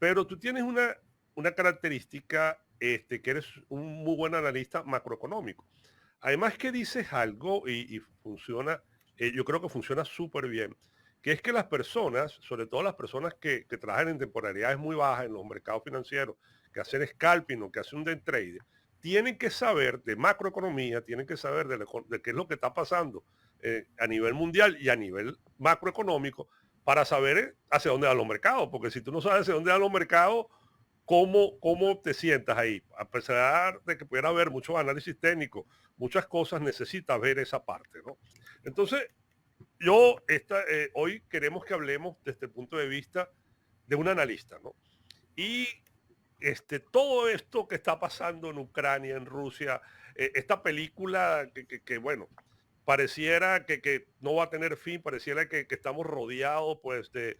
pero tú tienes una característica, que eres un muy buen analista macroeconómico. Además que dices algo y funciona, yo creo que funciona súper bien, que es que las personas, sobre todo las personas que trabajan en temporalidades muy bajas en los mercados financieros, que hacen scalping o que hacen un day trade, tienen que saber de macroeconomía, tienen que saber de qué es lo que está pasando a nivel mundial y a nivel macroeconómico para saber hacia dónde van los mercados, porque si tú no sabes hacia dónde van los mercados, ¿cómo te sientas ahí? A pesar de que pudiera haber muchos análisis técnicos, muchas cosas, necesitas ver esa parte, ¿no? Entonces, hoy queremos que hablemos desde el punto de vista de un analista, ¿no? Y todo esto que está pasando en Ucrania, en Rusia, esta película bueno, pareciera que no va a tener fin, pareciera que estamos rodeados pues de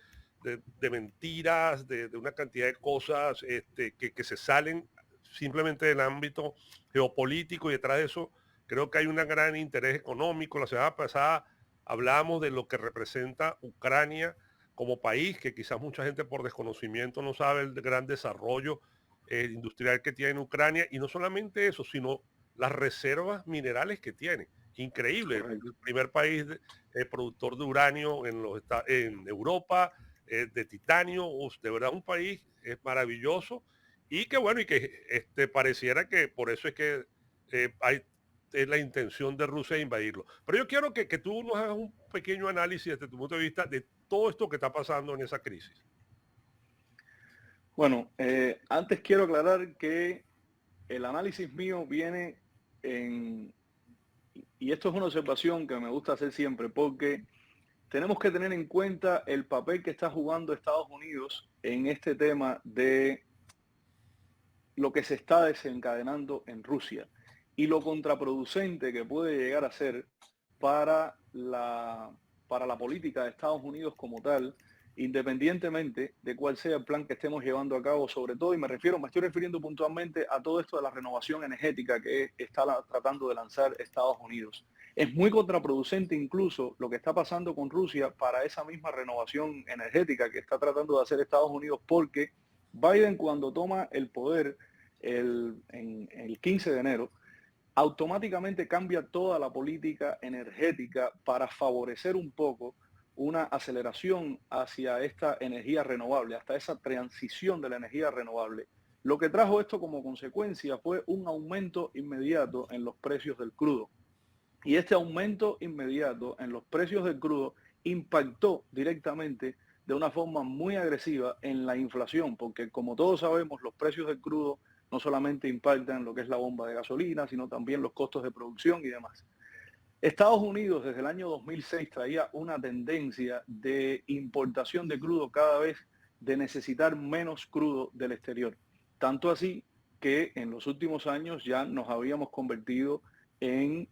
mentiras, de una cantidad de cosas que se salen simplemente del ámbito geopolítico y detrás de eso creo que hay un gran interés económico. La semana pasada hablamos de lo que representa Ucrania como país, que quizás mucha gente por desconocimiento no sabe el gran desarrollo industrial que tiene Ucrania, y no solamente eso, sino las reservas minerales que tiene. Increíble, el Correcto. primer país productor de uranio en Europa, de titanio, de verdad un país maravilloso y que bueno, y que pareciera que por eso es que hay la intención de Rusia de invadirlo. Pero yo quiero que tú nos hagas un pequeño análisis desde tu punto de vista de todo esto que está pasando en esa crisis. Bueno, antes quiero aclarar que el análisis mío viene en, y esto es una observación que me gusta hacer siempre, porque tenemos que tener en cuenta el papel que está jugando Estados Unidos en este tema de lo que se está desencadenando en Rusia y lo contraproducente que puede llegar a ser para para la política de Estados Unidos como tal, independientemente de cuál sea el plan que estemos llevando a cabo, sobre todo, y me estoy refiriendo puntualmente a todo esto de la renovación energética que está tratando de lanzar Estados Unidos. Es muy contraproducente incluso lo que está pasando con Rusia para esa misma renovación energética que está tratando de hacer Estados Unidos, porque Biden, cuando toma el poder en el 15 de enero, automáticamente cambia toda la política energética para favorecer un poco una aceleración hacia esta energía renovable, hasta esa transición de la energía renovable. Lo que trajo esto como consecuencia fue un aumento inmediato en los precios del crudo. Y este aumento inmediato en los precios del crudo impactó directamente de una forma muy agresiva en la inflación, porque como todos sabemos, los precios del crudo no solamente impactan lo que es la bomba de gasolina, sino también los costos de producción y demás. Estados Unidos desde el año 2006 traía una tendencia de importación de crudo cada vez de necesitar menos crudo del exterior. Tanto así que en los últimos años ya nos habíamos convertido en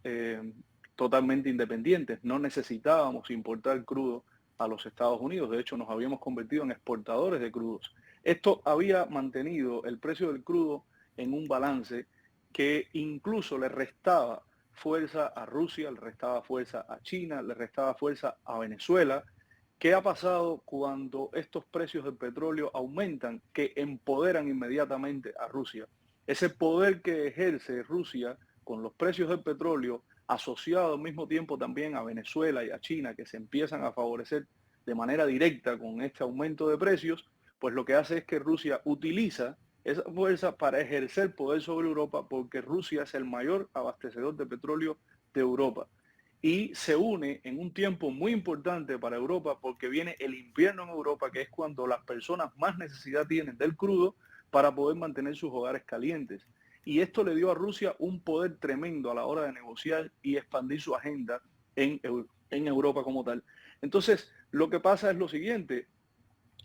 totalmente independientes. No necesitábamos importar crudo a los Estados Unidos. De hecho, nos habíamos convertido en exportadores de crudos. Esto había mantenido el precio del crudo en un balance que incluso le restaba fuerza a Rusia, le restaba fuerza a China, le restaba fuerza a Venezuela. ¿Qué ha pasado cuando estos precios del petróleo aumentan, que empoderan inmediatamente a Rusia? Ese poder que ejerce Rusia con los precios del petróleo, asociado al mismo tiempo también a Venezuela y a China, que se empiezan a favorecer de manera directa con este aumento de precios, pues lo que hace es que Rusia utiliza esa fuerza para ejercer poder sobre Europa, porque Rusia es el mayor abastecedor de petróleo de Europa. Y se une en un tiempo muy importante para Europa, porque viene el invierno en Europa, que es cuando las personas más necesidad tienen del crudo para poder mantener sus hogares calientes. Y esto le dio a Rusia un poder tremendo a la hora de negociar y expandir su agenda en Europa como tal. Entonces, lo que pasa es lo siguiente,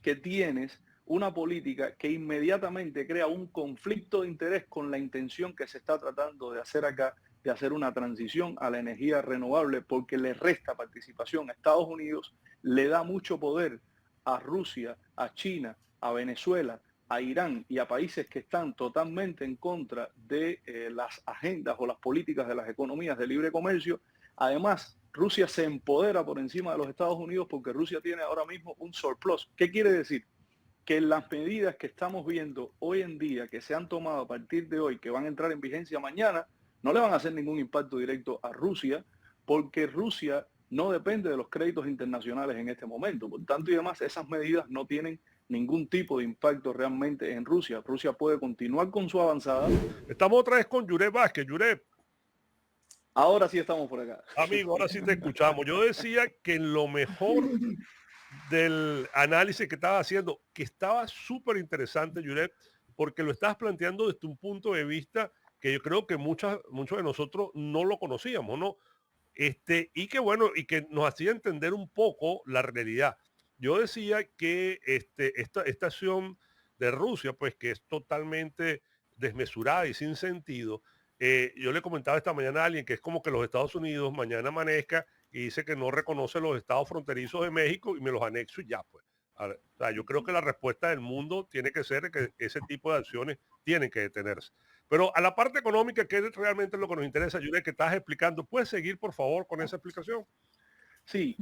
que tienes una política que inmediatamente crea un conflicto de interés con la intención que se está tratando de hacer acá, de hacer una transición a la energía renovable, porque le resta participación a Estados Unidos, le da mucho poder a Rusia, a China, a Venezuela, a Irán y a países que están totalmente en contra de las agendas o las políticas de las economías de libre comercio. Además, Rusia se empodera por encima de los Estados Unidos porque Rusia tiene ahora mismo un surplus. ¿Qué quiere decir? que las medidas que estamos viendo hoy en día, que se han tomado a partir de hoy, que van a entrar en vigencia mañana, no le van a hacer ningún impacto directo a Rusia, porque Rusia no depende de los créditos internacionales en este momento. Por tanto y demás, esas medidas no tienen ningún tipo de impacto realmente en Rusia. Rusia puede continuar con su avanzada. Estamos otra vez con Yurep Vázquez. Yurep, Ahora sí estamos por acá. amigo, ahora sí te escuchamos. Yo decía que en lo mejor del análisis que estaba haciendo, que estaba súper interesante, Yurep, porque lo estabas planteando desde un punto de vista que yo creo que muchos de nosotros no lo conocíamos, ¿no? Y que bueno, y que nos hacía entender un poco la realidad. Yo decía que esta acción de Rusia, pues que es totalmente desmesurada y sin sentido. Yo le comentaba esta mañana a alguien que es como que los Estados Unidos mañana amanezca y dice que no reconoce los estados fronterizos de México y me los anexo y ya, pues. O sea, yo creo que la respuesta del mundo tiene que ser que ese tipo de acciones tienen que detenerse. Pero a la parte económica, que es realmente lo que nos interesa, Julián, que estás explicando, ¿puedes seguir, por favor, con esa explicación? Sí,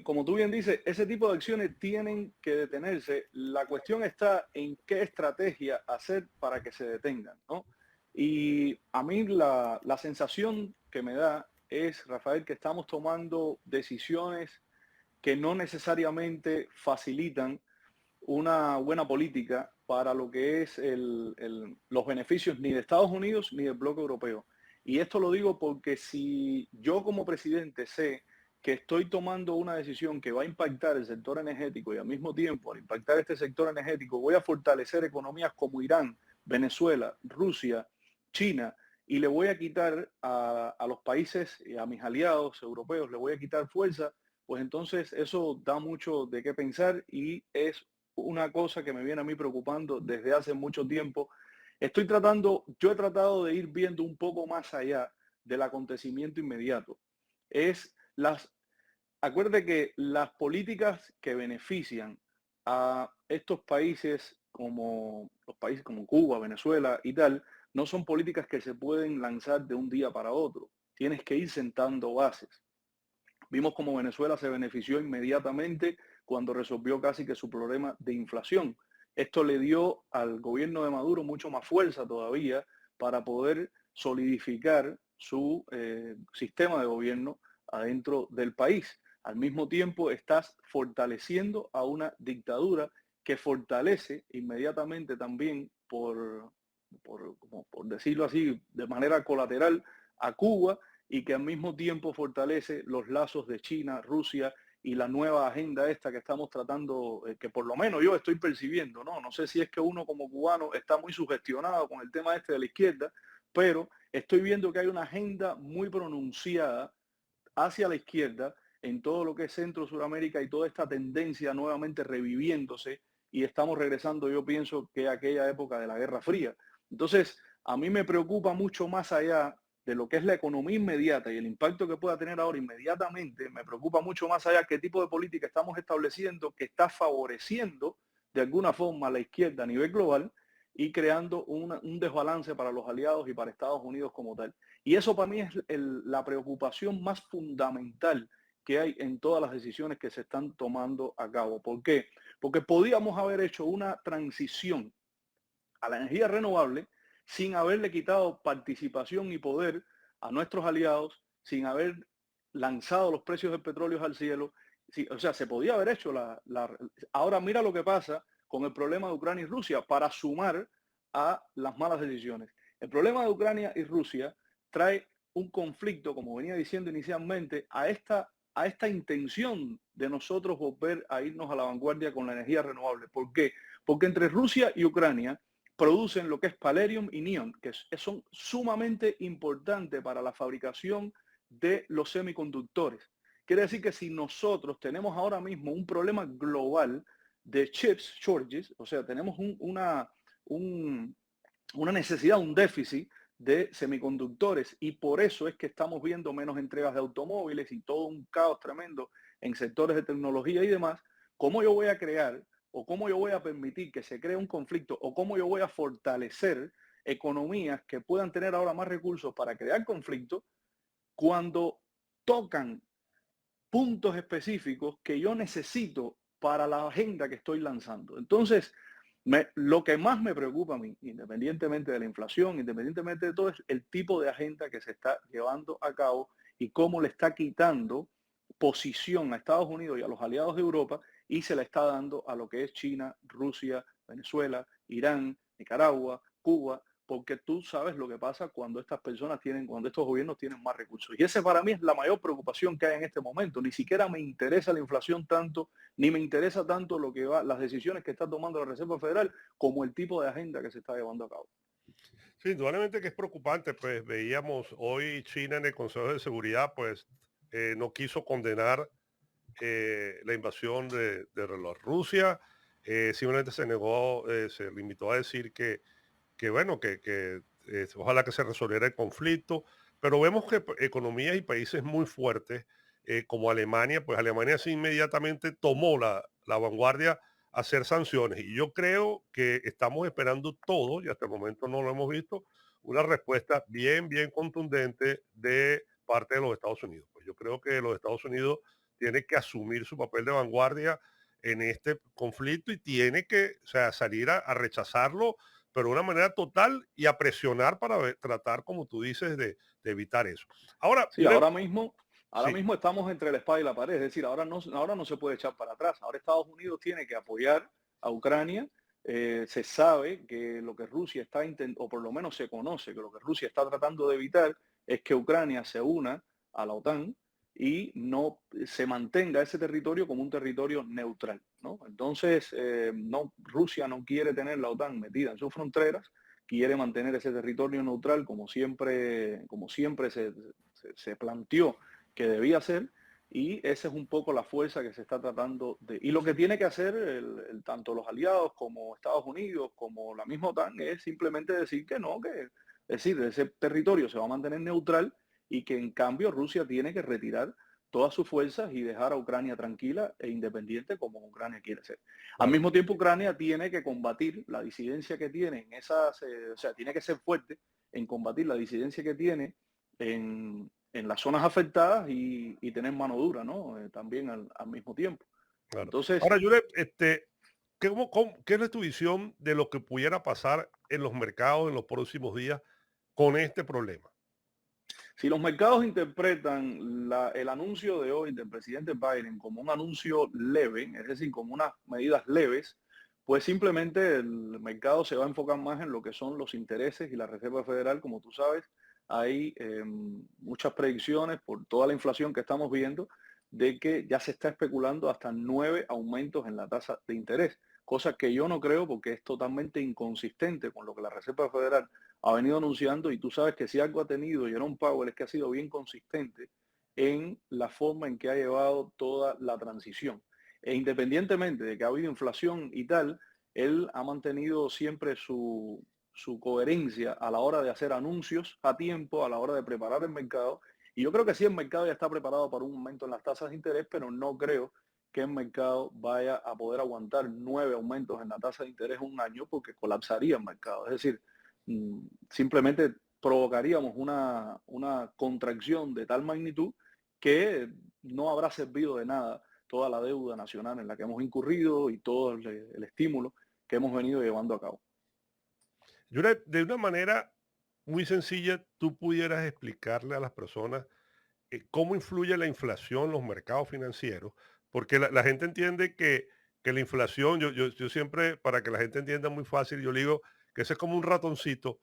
como tú bien dices, ese tipo de acciones tienen que detenerse. La cuestión está en qué estrategia hacer para que se detengan, ¿no? Y a mí la sensación que me da es, Rafael, que estamos tomando decisiones que no necesariamente facilitan una buena política para lo que es los beneficios ni de Estados Unidos ni del bloque europeo. Y esto lo digo porque si yo como presidente sé que estoy tomando una decisión que va a impactar el sector energético y al mismo tiempo al impactar este sector energético voy a fortalecer economías como Irán, Venezuela, Rusia, China, y le voy a quitar a los países y a mis aliados europeos, le voy a quitar fuerza, pues entonces eso da mucho de qué pensar y es una cosa que me viene a mí preocupando desde hace mucho tiempo. Yo he tratado de ir viendo un poco más allá del acontecimiento inmediato. Es las, acuérdate que las políticas que benefician a estos países como los países como Cuba, Venezuela y tal, no son políticas que se pueden lanzar de un día para otro. Tienes que ir sentando bases. Vimos como Venezuela se benefició inmediatamente cuando resolvió casi que su problema de inflación. Esto le dio al gobierno de Maduro mucho más fuerza todavía para poder solidificar su sistema de gobierno adentro del país. Al mismo tiempo estás fortaleciendo a una dictadura que fortalece inmediatamente también por decirlo así, de manera colateral a Cuba y que al mismo tiempo fortalece los lazos de China, Rusia y la nueva agenda esta que estamos tratando, que por lo menos yo estoy percibiendo, ¿no? No sé si es que uno como cubano está muy sugestionado con el tema este de la izquierda, pero estoy viendo que hay una agenda muy pronunciada hacia la izquierda en todo lo que es Centro, Sudamérica y toda esta tendencia nuevamente reviviéndose y estamos regresando, yo pienso, que a aquella época de la Guerra Fría. Entonces, a mí me preocupa mucho más allá de lo que es la economía inmediata y el impacto que pueda tener ahora inmediatamente, me preocupa mucho más allá qué tipo de política estamos estableciendo que está favoreciendo de alguna forma a la izquierda a nivel global y creando un desbalance para los aliados y para Estados Unidos como tal. Y eso para mí es la preocupación más fundamental que hay en todas las decisiones que se están tomando a cabo. ¿Por qué? Porque podíamos haber hecho una transición a la energía renovable sin haberle quitado participación y poder a nuestros aliados, sin haber lanzado los precios del petróleo al cielo. Sí, o sea, se podía haber hecho Ahora mira lo que pasa con el problema de Ucrania y Rusia para sumar a las malas decisiones. El problema de Ucrania y Rusia trae un conflicto, como venía diciendo inicialmente, a esta intención de nosotros volver a irnos a la vanguardia con la energía renovable. ¿Por qué? Porque entre Rusia y Ucrania producen lo que es palladium y neón, que son sumamente importantes para la fabricación de los semiconductores. Quiere decir que si nosotros tenemos ahora mismo un problema global de chips shortages, o sea, tenemos una necesidad, un déficit de semiconductores y por eso es que estamos viendo menos entregas de automóviles y todo un caos tremendo en sectores de tecnología y demás. ¿Cómo yo voy a crear o cómo yo voy a permitir que se cree un conflicto o cómo yo voy a fortalecer economías que puedan tener ahora más recursos para crear conflictos cuando tocan puntos específicos que yo necesito para la agenda que estoy lanzando. Entonces, lo que más me preocupa a mí, independientemente de la inflación, independientemente de todo, es el tipo de agenda que se está llevando a cabo y cómo le está quitando posición a Estados Unidos y a los aliados de Europa y se la está dando a lo que es China, Rusia, Venezuela, Irán, Nicaragua, Cuba, porque tú sabes lo que pasa cuando estas personas tienen, cuando estos gobiernos tienen más recursos. Y ese para mí es la mayor preocupación que hay en este momento. Ni siquiera me interesa la inflación tanto, ni me interesa tanto lo que va, las decisiones que está tomando la Reserva Federal, como el tipo de agenda que se está llevando a cabo. Sí, indudablemente que es preocupante, pues veíamos hoy China en el Consejo de Seguridad, pues no quiso condenar la invasión de Rusia, simplemente se negó, se limitó a decir que bueno, que ojalá que se resolviera el conflicto, pero vemos que economías y países muy fuertes como Alemania, pues Alemania sí inmediatamente tomó la vanguardia a hacer sanciones y yo creo que estamos esperando todo, y hasta el momento no lo hemos visto, una respuesta bien, bien contundente de parte de los Estados Unidos. Pues yo creo que los Estados Unidos tiene que asumir su papel de vanguardia en este conflicto y tiene que, o sea, salir a rechazarlo, pero de una manera total y a presionar para tratar, como tú dices, de evitar eso. Ahora, Sí, ahora sí, mismo estamos entre la espada y la pared, es decir, ahora no se puede echar para atrás. Ahora Estados Unidos tiene que apoyar a Ucrania. Se sabe que lo que Rusia está intentando, o por lo menos se conoce que lo que Rusia está tratando de evitar es que Ucrania se una a la OTAN y no se mantenga ese territorio como un territorio neutral, ¿no? Entonces, no, Rusia no quiere tener la OTAN metida en sus fronteras, quiere mantener ese territorio neutral como siempre se planteó que debía ser, y esa es un poco la fuerza que se está tratando de... Y lo que tiene que hacer tanto los aliados como Estados Unidos, como la misma OTAN, es simplemente decir que no, es decir, ese territorio se va a mantener neutral y que en cambio Rusia tiene que retirar todas sus fuerzas y dejar a Ucrania tranquila e independiente como Ucrania quiere ser. Al claro. mismo tiempo, Ucrania tiene que combatir la disidencia que tiene en esas, o sea, tiene que ser fuerte en combatir la disidencia que tiene en las zonas afectadas y tener mano dura, ¿no? También al mismo tiempo. Claro. Entonces, Ahora, Juliet, ¿qué es tu visión de lo que pudiera pasar en los mercados en los próximos días con este problema? si los mercados interpretan el anuncio de hoy del presidente Biden como un anuncio leve, es decir, como unas medidas leves, pues simplemente el mercado se va a enfocar más en lo que son los intereses y la Reserva Federal, como tú sabes, hay muchas predicciones por toda la inflación que estamos viendo de que ya se está especulando hasta 9 aumentos en la tasa de interés, cosa que yo no creo porque es totalmente inconsistente con lo que la Reserva Federal ha venido anunciando, y tú sabes que si algo ha tenido Jerome Powell es que ha sido bien consistente en la forma en que ha llevado toda la transición. E independientemente de que ha habido inflación y tal, él ha mantenido siempre su coherencia a la hora de hacer anuncios a tiempo, a la hora de preparar el mercado. Y yo creo que sí, el mercado ya está preparado para un aumento en las tasas de interés, pero no creo que el mercado vaya a poder aguantar 9 aumentos en la tasa de interés un año porque colapsaría el mercado. Es decir, simplemente provocaríamos una contracción de tal magnitud que no habrá servido de nada toda la deuda nacional en la que hemos incurrido y todo el estímulo que hemos venido llevando a cabo. De una manera muy sencilla, tú pudieras explicarle a las personas cómo influye la inflación en los mercados financieros, porque la gente entiende que la inflación, yo siempre, para que la gente entienda muy fácil, yo le digo que ese es como un ratoncito,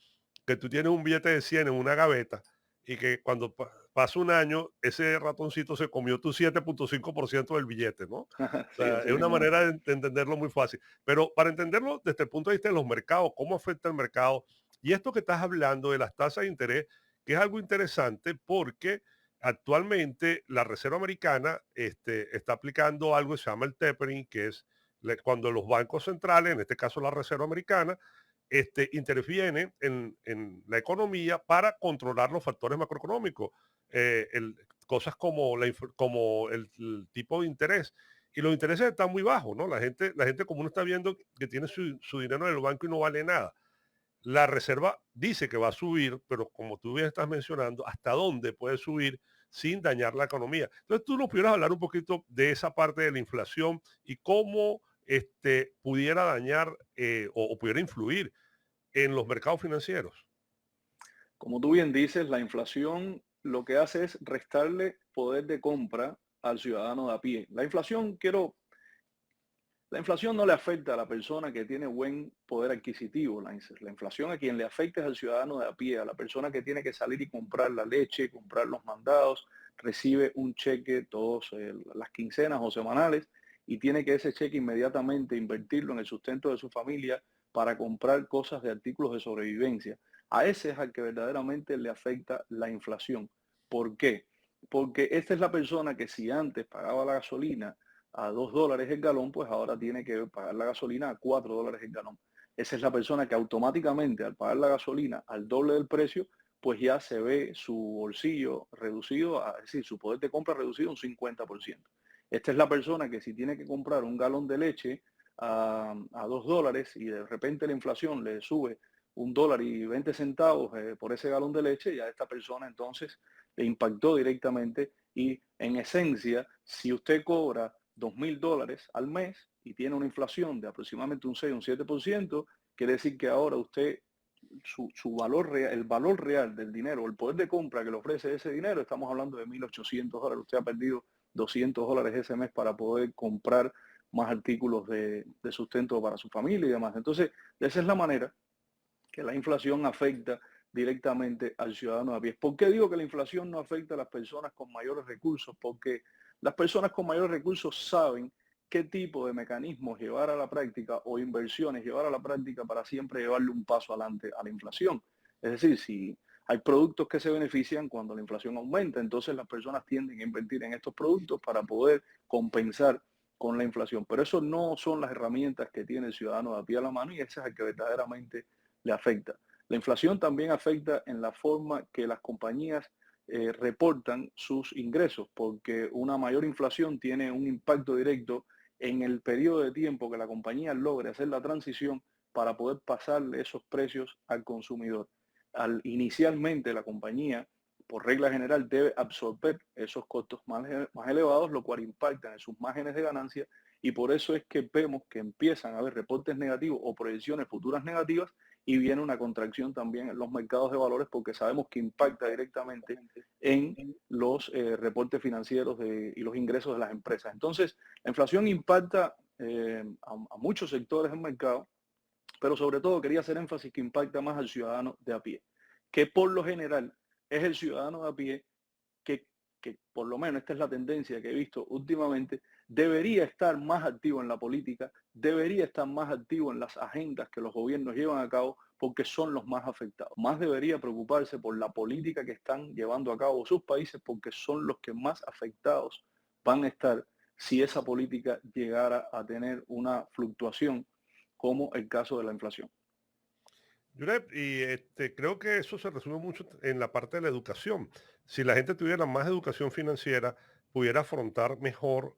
que tú tienes un billete de 100 en una gaveta y que cuando pasa un año, ese ratoncito se comió tu 7,5% del billete, ¿no? O Sí, sea, así es una mismo es. manera de entenderlo muy fácil. Pero para entenderlo desde el punto de vista de los mercados, cómo afecta el mercado, y esto que estás hablando de las tasas de interés, que es algo interesante porque actualmente la Reserva Americana está aplicando algo que se llama el tapering, que es cuando los bancos centrales, en este caso la Reserva Americana, intervienen en la economía para controlar los factores macroeconómicos, cosas como, como el tipo de interés. Y los intereses están muy bajos, ¿no? La gente común está viendo que tiene su dinero en el banco y no vale nada. La reserva dice que va a subir, pero como tú bien estás mencionando, ¿hasta dónde puede subir? sin dañar la economía. Entonces, tú nos pudieras hablar un poquito de esa parte de la inflación y cómo pudiera dañar o pudiera influir en los mercados financieros. Como tú bien dices, la inflación lo que hace es restarle poder de compra al ciudadano de a pie. La inflación no le afecta a la persona que tiene buen poder adquisitivo. La inflación a quien le afecta es al ciudadano de a pie, a la persona que tiene que salir y comprar la leche, comprar los mandados, recibe un cheque todas las quincenas o semanales y tiene que ese cheque inmediatamente invertirlo en el sustento de su familia para comprar cosas de artículos de sobrevivencia. A ese es al que verdaderamente le afecta la inflación. ¿Por qué? Porque esta es la persona que si antes pagaba la gasolina a $2 el galón, pues ahora tiene que pagar la gasolina a $4 el galón. Esa es la persona que automáticamente al pagar la gasolina al doble del precio, pues ya se ve su bolsillo reducido, es decir, su poder de compra reducido un 50%. Esta es la persona que si tiene que comprar un galón de leche a $2 y de repente la inflación le sube $1.20 por ese galón de leche, ya esta persona entonces le impactó directamente y en esencia, si usted cobra $2.000 al mes y tiene una inflación de aproximadamente un 6 o un 7%, quiere decir que ahora usted, su valor real, el valor real del dinero, el poder de compra que le ofrece ese dinero, estamos hablando de $1.800. Usted ha perdido $200 ese mes para poder comprar más artículos de sustento para su familia y demás. Entonces, esa es la manera que la inflación afecta directamente al ciudadano de a pie. ¿Por qué digo que la inflación no afecta a las personas con mayores recursos? Porque las personas con mayores recursos saben qué tipo de mecanismos llevar a la práctica o inversiones llevar a la práctica para siempre llevarle un paso adelante a la inflación. Es decir, si hay productos que se benefician cuando la inflación aumenta, entonces las personas tienden a invertir en estos productos para poder compensar con la inflación. Pero eso no son las herramientas que tiene el ciudadano de a pie a la mano y ese es el que verdaderamente le afecta. La inflación también afecta en la forma que las compañías reportan sus ingresos, porque una mayor inflación tiene un impacto directo en el periodo de tiempo que la compañía logre hacer la transición para poder pasarle esos precios al consumidor. Inicialmente la compañía, por regla general, debe absorber esos costos más elevados, lo cual impacta en sus márgenes de ganancia y por eso es que vemos que empiezan a haber reportes negativos o proyecciones futuras negativas y viene una contracción también en los mercados de valores porque sabemos que impacta directamente en los reportes financieros y los ingresos de las empresas. Entonces, la inflación impacta a muchos sectores del mercado, pero sobre todo quería hacer énfasis que impacta más al ciudadano de a pie, que por lo general es el ciudadano de a pie que, que por lo menos esta es la tendencia que he visto últimamente, debería estar más activo en la política, debería estar más activo en las agendas que los gobiernos llevan a cabo porque son los más afectados. Más debería preocuparse por la política que están llevando a cabo sus países porque son los que más afectados van a estar si esa política llegara a tener una fluctuación como el caso de la inflación. Yurep, y creo que eso se resume mucho en la parte de la educación. Si la gente tuviera más educación financiera, pudiera afrontar mejor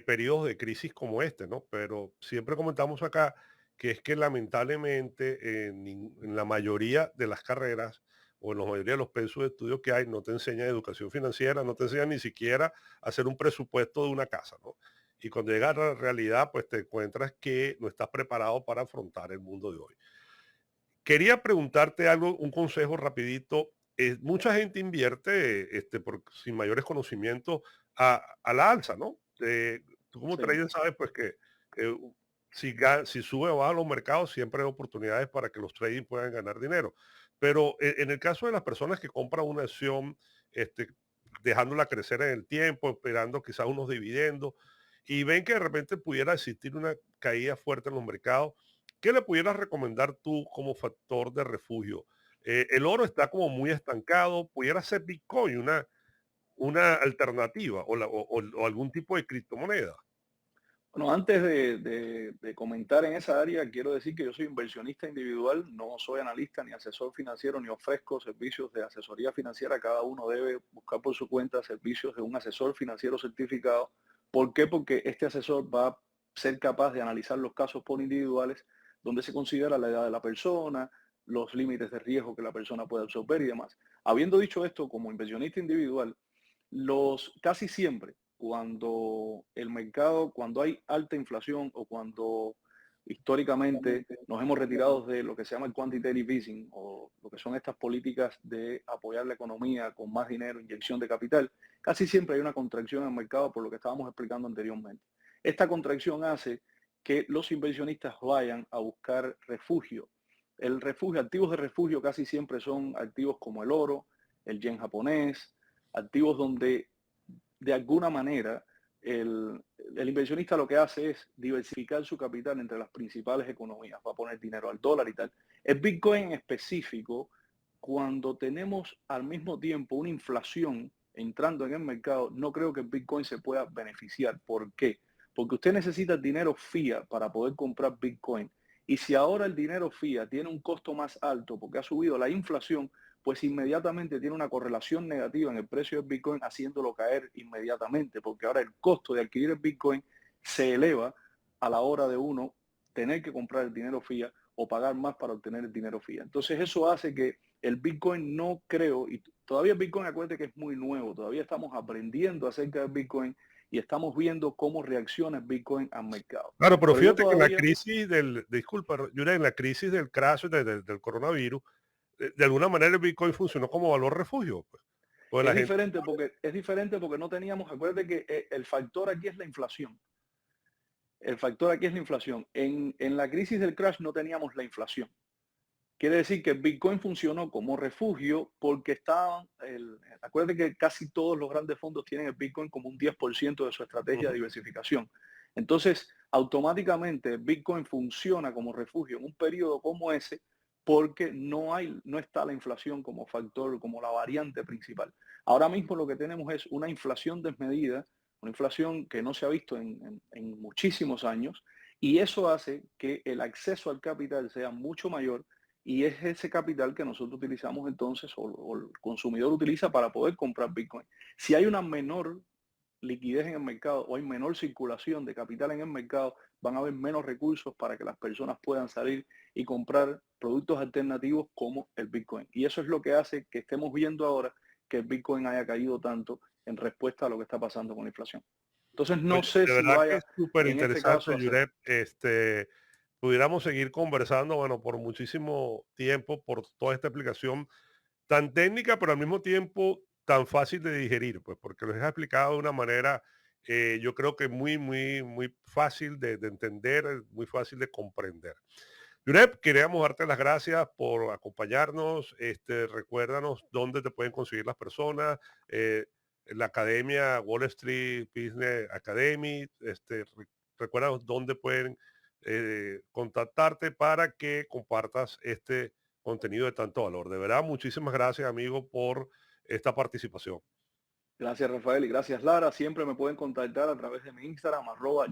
periodos de crisis como este, ¿no? Pero siempre comentamos acá que es que lamentablemente en la mayoría de las carreras o en la mayoría de los pensos de estudios que hay, no te enseñan educación financiera, no te enseñan ni siquiera a hacer un presupuesto de una casa, ¿no? Y cuando llega a la realidad, pues te encuentras que no estás preparado para afrontar el mundo de hoy. Quería preguntarte algo, un consejo rapidito. Mucha gente invierte sin mayores conocimientos a la alza, ¿no? Tú como Sí. trader sabes pues que eh, si sube o baja los mercados siempre hay oportunidades para que los traders puedan ganar dinero. Pero en el caso de las personas que compran una acción, este, dejándola crecer en el tiempo, esperando quizás unos dividendos, y ven que de repente pudiera existir una caída fuerte en los mercados, ¿qué le pudieras recomendar tú como factor de refugio? El oro está como muy estancado, pudiera ser Bitcoin una alternativa o algún tipo de criptomoneda. Bueno, antes de comentar en esa área, quiero decir que yo soy inversionista individual, no soy analista ni asesor financiero, ni ofrezco servicios de asesoría financiera. Cada uno debe buscar por su cuenta servicios de un asesor financiero certificado. ¿Por qué? Porque este asesor va a ser capaz de analizar los casos por individuales, donde se considera la edad de la persona, los límites de riesgo que la persona puede absorber y demás. Habiendo dicho esto, como inversionista individual, Casi siempre, cuando el mercado, cuando hay alta inflación o cuando históricamente nos hemos retirado de lo que se llama el quantitative easing o lo que son estas políticas de apoyar la economía con más dinero, inyección de capital, casi siempre hay una contracción en el mercado por lo que estábamos explicando anteriormente. Esta contracción hace que los inversionistas vayan a buscar refugio. El refugio, activos de refugio casi siempre son activos como el oro, el yen japonés, activos donde de alguna manera el inversionista lo que hace es diversificar su capital entre las principales economías, va a poner dinero al dólar y tal. El Bitcoin en específico, cuando tenemos al mismo tiempo una inflación entrando en el mercado, no creo que el Bitcoin se pueda beneficiar. ¿Por qué? Porque usted necesita dinero fiat para poder comprar Bitcoin. Y si ahora el dinero fiat tiene un costo más alto porque ha subido la inflación, pues inmediatamente tiene una correlación negativa en el precio del Bitcoin, haciéndolo caer inmediatamente, porque ahora el costo de adquirir el Bitcoin se eleva a la hora de uno tener que comprar el dinero fiat o pagar más para obtener el dinero fiat. Entonces eso hace que el Bitcoin no creo, y todavía el Bitcoin, acuérdate que es muy nuevo, todavía estamos aprendiendo acerca del Bitcoin y estamos viendo cómo reacciona el Bitcoin al mercado. Claro, pero Pero yo fíjate que en la todavía, crisis disculpa, Yura, en la crisis del crash del coronavirus, de alguna manera el Bitcoin funcionó como valor refugio, pues. Pues la gente, es diferente porque no teníamos, acuérdate que el factor aquí es la inflación. El factor aquí es la inflación. En la crisis del crash no teníamos la inflación. Quiere decir que el Bitcoin funcionó como refugio porque acuérdate que casi todos los grandes fondos tienen el Bitcoin como un 10% de su estrategia de ujú. diversificación. Entonces, automáticamente el Bitcoin funciona como refugio en un periodo como ese porque no está la inflación como factor, como la variante principal. Ahora mismo lo que tenemos es una inflación desmedida, una inflación que no se ha visto en muchísimos años, y eso hace que el acceso al capital sea mucho mayor y es ese capital que nosotros utilizamos entonces o el consumidor utiliza para poder comprar Bitcoin. Si hay una menor liquidez en el mercado o hay menor circulación de capital en el mercado, van a haber menos recursos para que las personas puedan salir y comprar productos alternativos como el Bitcoin. Y eso es lo que hace que estemos viendo ahora que el Bitcoin haya caído tanto en respuesta a lo que está pasando con la inflación. Entonces no Oye, sé de si verdad que vaya es súper en este caso interesante, a hacer. Yuret. Pudiéramos seguir conversando, bueno, por muchísimo tiempo, por toda esta explicación tan técnica, pero al mismo tiempo tan fácil de digerir, pues porque lo has explicado de una manera, yo creo que muy fácil de entender, muy fácil de comprender. Yurep, queríamos darte las gracias por acompañarnos. Recuérdanos dónde te pueden conseguir las personas, la academia Wall Street Business Academy. Recuérdanos dónde pueden contactarte para que compartas este contenido de tanto valor. De verdad, muchísimas gracias, amigo, por esta participación. Gracias, Rafael, y gracias, Lara. Siempre me pueden contactar a través de mi Instagram,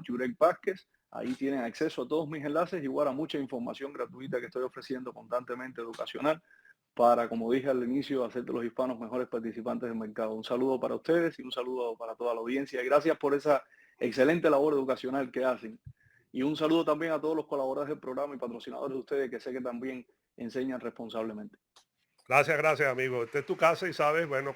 @Jurek Vázquez. Ahí tienen acceso a todos mis enlaces, igual a mucha información gratuita que estoy ofreciendo constantemente educacional para, como dije al inicio, hacer de los hispanos mejores participantes del mercado. Un saludo para ustedes y un saludo para toda la audiencia. Y gracias por esa excelente labor educacional que hacen. Y un saludo también a todos los colaboradores del programa y patrocinadores de ustedes que sé que también enseñan responsablemente. Gracias, gracias, amigo. Esta es tu casa y sabes, bueno.